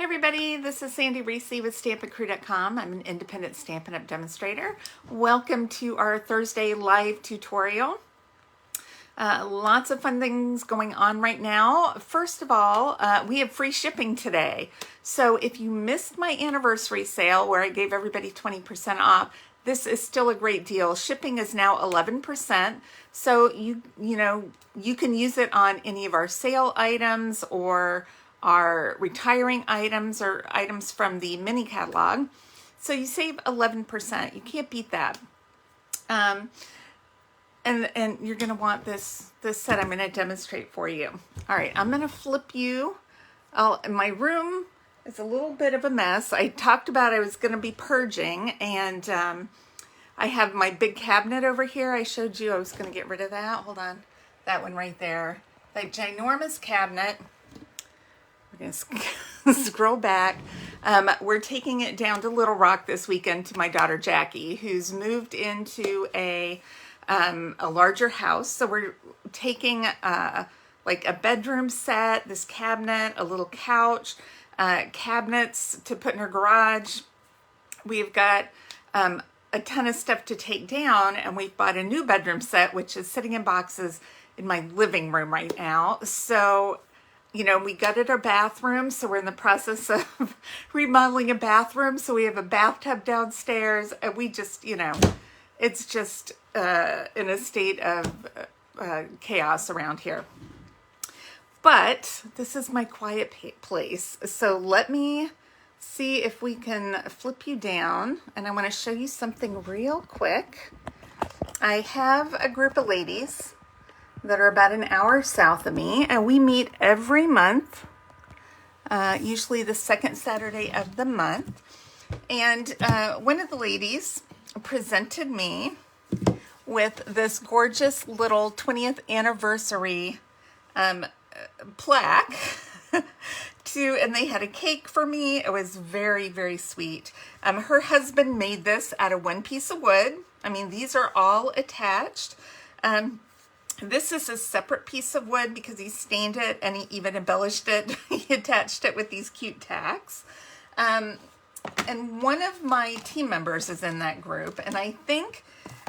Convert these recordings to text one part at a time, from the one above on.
Hey everybody, this is Sandy Reese with StampinCrew.com. I'm an independent Stampin' Up! Demonstrator. Welcome to our Thursday live tutorial. Lots of fun things going on right now. First of all, we have free shipping today. So if you missed my anniversary sale where I gave everybody 20% off, this is still a great deal. Shipping is now 11%. So you can use it on any of our sale items or our retiring items or items from the mini catalog. So you save 11%. You can't beat that. And you're going to want this set I'm going to demonstrate for you. All right, I'm going to flip you. My room is a little bit of a mess. I talked about I was going to be purging, and I have my big cabinet over here. I showed you I was going to get rid of that. Hold on. That one right there. That ginormous cabinet. We're going to scroll back. We're taking it down to Little Rock this weekend to my daughter Jackie, who's moved into a larger house. So we're taking like a bedroom set, this cabinet, a little couch, cabinets to put in her garage. We've got a ton of stuff to take down, and we've bought a new bedroom set, which is sitting in boxes in my living room right now. So we gutted our bathroom, so we're in the process of remodeling a bathroom. So we have a bathtub downstairs, and we just, it's just in a state of chaos around here. But this is my quiet place. So let me see if we can flip you down, and I want to show you something real quick. I have a group of ladies that are about an hour south of me, and we meet every month, usually the second Saturday of the month. And one of the ladies presented me with this gorgeous little 20th anniversary plaque and they had a cake for me. It was very, very sweet. Her husband made this out of one piece of wood. I mean, these are all attached. This is a separate piece of wood because he stained it and he even embellished it. He attached it with these cute tacks. And one of my team members is in that group, and I think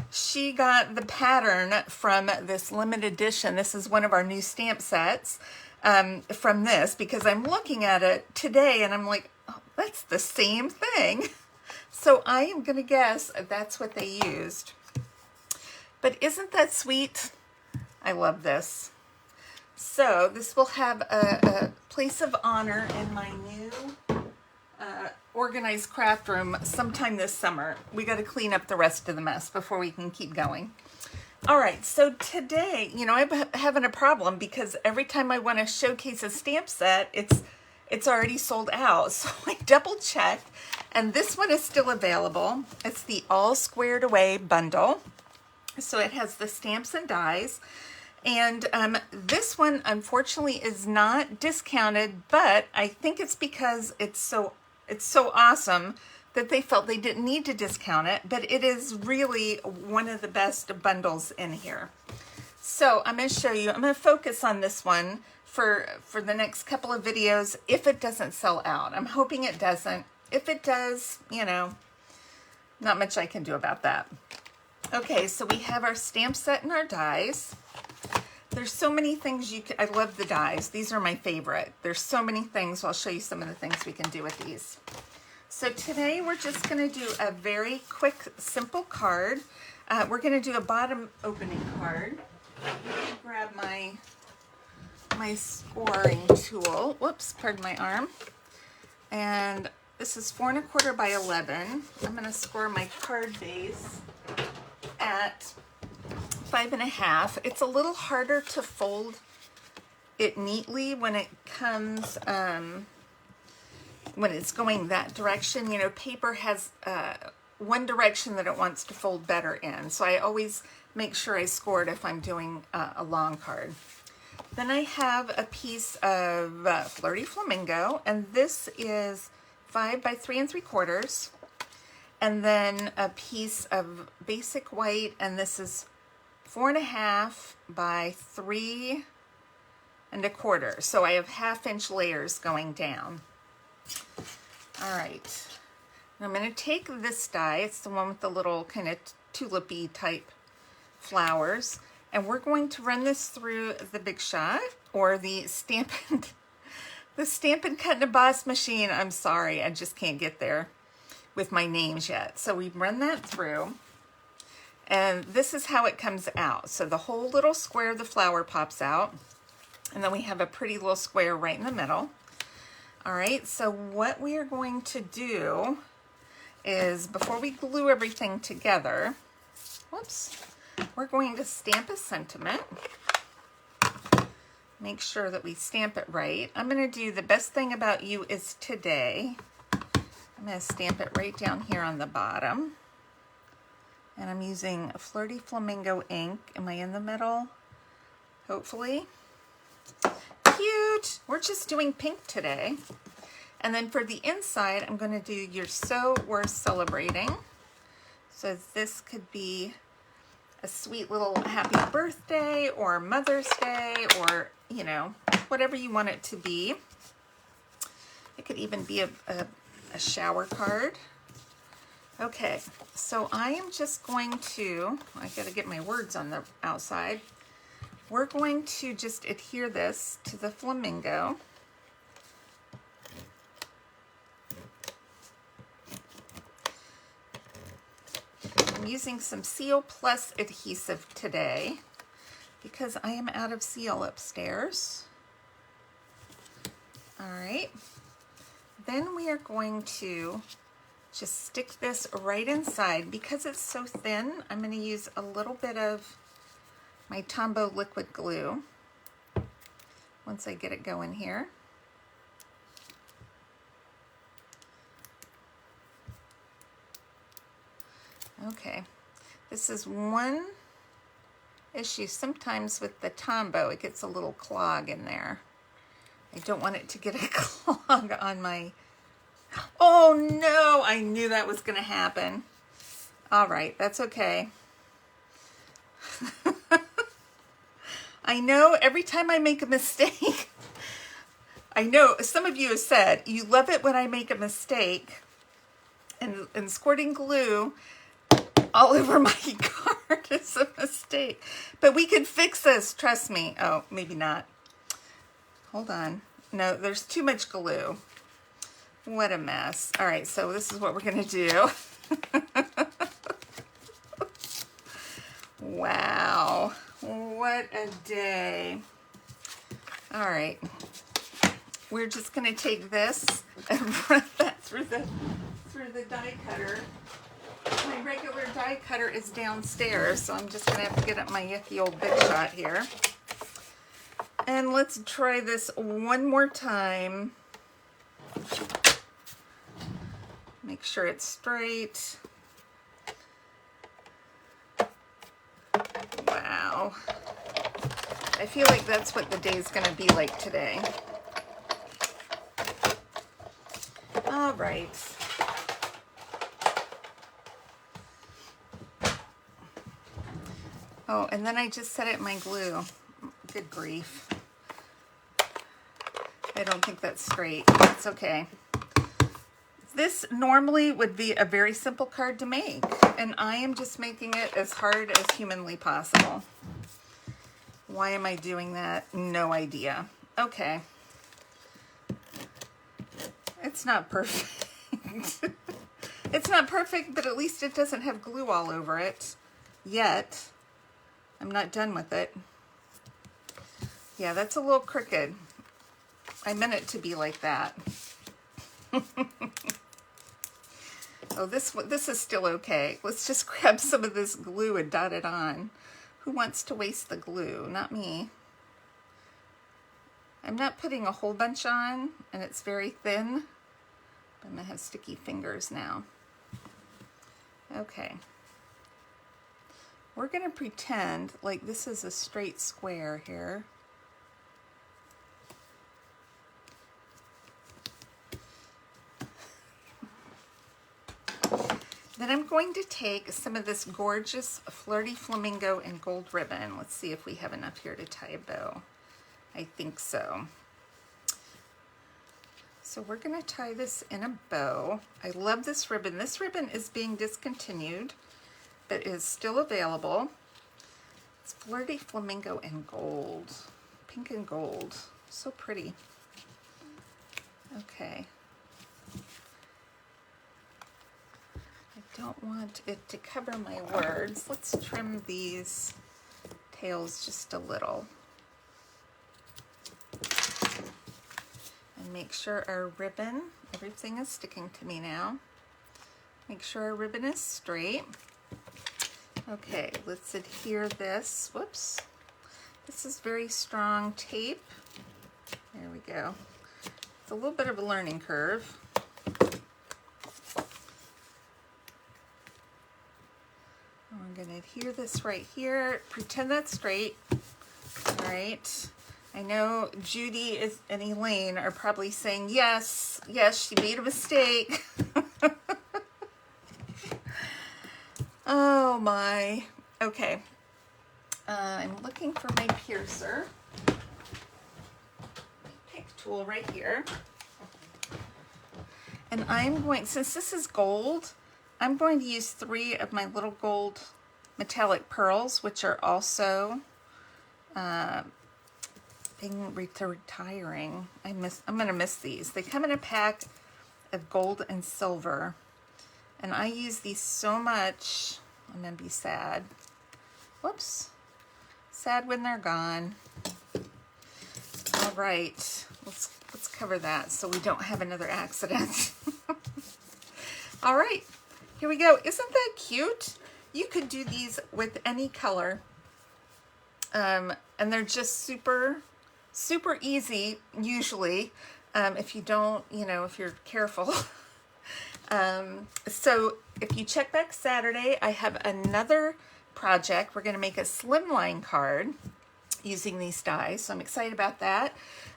she got the pattern from this limited edition. This is one of our new stamp sets from this, because I'm looking at it today and I'm like, oh, that's the same thing. So I am going to guess that's what they used. But isn't that sweet? I love this. So this will have a place of honor in my new organized craft room sometime this summer. We got to clean up the rest of the mess before we can keep going. All right, so today, I'm having a problem because every time I want to showcase a stamp set, it's already sold out. So I double checked, and this one is still available. It's the All Squared Away bundle. So it has the stamps and dies. And this one, unfortunately, is not discounted, but I think it's because it's so awesome that they felt they didn't need to discount it, but it is really one of the best bundles in here. So I'm going to show you, I'm going to focus on this one for the next couple of videos if it doesn't sell out. I'm hoping it doesn't. If it does, not much I can do about that. Okay, so we have our stamp set and our dies. There's so many things I love the dies. These are my favorite. There's so many things. So I'll show you some of the things we can do with these. So today we're just going to do a very quick, simple card. We're going to do a bottom opening card. Let me grab my scoring tool. Whoops, pardon my arm. And this is 4 1/4 by 11. I'm going to score my card base at 5 1/2. It's a little harder to fold it neatly when it comes, when it's going that direction. Paper has one direction that it wants to fold better in. So I always make sure I score it if I'm doing a long card. Then I have a piece of Flirty Flamingo, and this is 5 by 3 3/4. And then a piece of basic white, and this is 4 1/2 by 3 1/4. So I have 1/2 inch layers going down. All right. I'm going to take this die. It's the one with the little kind of tulipy type flowers. And we're going to run this through the Big Shot or the Stampin' Cut and Emboss machine. I'm sorry, I just can't get there with my names yet. So we run that through. And this is how it comes out. So the whole little square of the flower pops out. And then we have a pretty little square right in the middle. All right, so what we are going to do is before we glue everything together, whoops, we're going to stamp a sentiment. Make sure that we stamp it right. I'm going to do the best thing about you is today. I'm going to stamp it right down here on the bottom. And I'm using a Flirty Flamingo ink. Am I in the middle? Hopefully. Cute. We're just doing pink today. And then for the inside, I'm going to do You're So Worth Celebrating. So this could be a sweet little happy birthday or Mother's Day or, you know, whatever you want it to be. It could even be a shower card. Okay, so I am just going to, I got to get my words on the outside. We're going to just adhere this to the flamingo. I'm using some Seal Plus adhesive today because I am out of seal upstairs. All right, then we are going to just stick this right inside. Because it's so thin, I'm going to use a little bit of my Tombow liquid glue once I get it going here. Okay, this is one issue sometimes with the Tombow. It gets a little clog in there. I don't want it to get a clog on my... Oh no, I knew that was going to happen. All right, that's okay. I know every time I make a mistake, I know some of you have said you love it when I make a mistake and squirting glue all over my card is a mistake. But we can fix this, trust me. Oh, maybe not. Hold on. No, there's too much glue. What a mess. All right, so this is what we're going to do. Wow, what a day. All right, we're just going to take this and run that through the die cutter. My regular die cutter is downstairs, so I'm just going to have to get up my yucky old Big Shot here. And let's try this one more time. Make sure it's straight. Wow. I feel like that's what the day is going to be like today. All right. Oh, and then I just set it in my glue. Good grief. I don't think that's straight. That's okay. This normally would be a very simple card to make, and I am just making it as hard as humanly possible. Why am I doing that? No idea. Okay. It's not perfect. It's not perfect, but at least it doesn't have glue all over it yet. I'm not done with it. Yeah, that's a little crooked. I meant it to be like that. Oh, this is still okay. Let's just grab some of this glue and dot it on. Who wants to waste the glue? Not me. I'm not putting a whole bunch on, and it's very thin. But I'm going to have sticky fingers now. Okay. We're going to pretend like this is a straight square here. Then I'm going to take some of this gorgeous Flirty Flamingo and gold ribbon. Let's see if we have enough here to tie a bow. I think so. So we're going to tie this in a bow. I love this ribbon. This ribbon is being discontinued, but is still available. It's Flirty Flamingo in gold. Pink and gold. So pretty. Okay. I don't want it to cover my words. Let's trim these tails just a little. And make sure our ribbon, everything is sticking to me now. Make sure our ribbon is straight. Okay, let's adhere this. Whoops. This is very strong tape. There we go. It's a little bit of a learning curve. I'm going to adhere this right here. Pretend that's straight. All right. I know Judy and Elaine are probably saying, yes, she made a mistake. Oh my. Okay. I'm looking for my piercer. Pick tool right here. And I'm going, since this is gold, I'm going to use 3 of my little gold metallic pearls, which are also retiring. I'm going to miss these. They come in a pack of gold and silver. And I use these so much, I'm going to be sad. Whoops. Sad when they're gone. All right. Let's cover that so we don't have another accident. All right. Here we go. Isn't that cute? You could do these with any color. And they're just super easy, usually, if you don't, if you're careful. So if you check back Saturday, I have another project. We're going to make a slimline card using these dies. So I'm excited about that.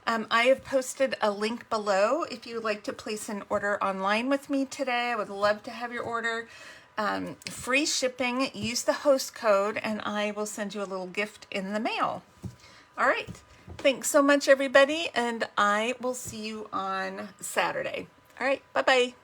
I have posted a link below if you would like to place an order online with me today. I would love to have your order. Free shipping. Use the host code and I will send you a little gift in the mail. All right. Thanks so much, everybody. And I will see you on Saturday. All right. Bye-bye.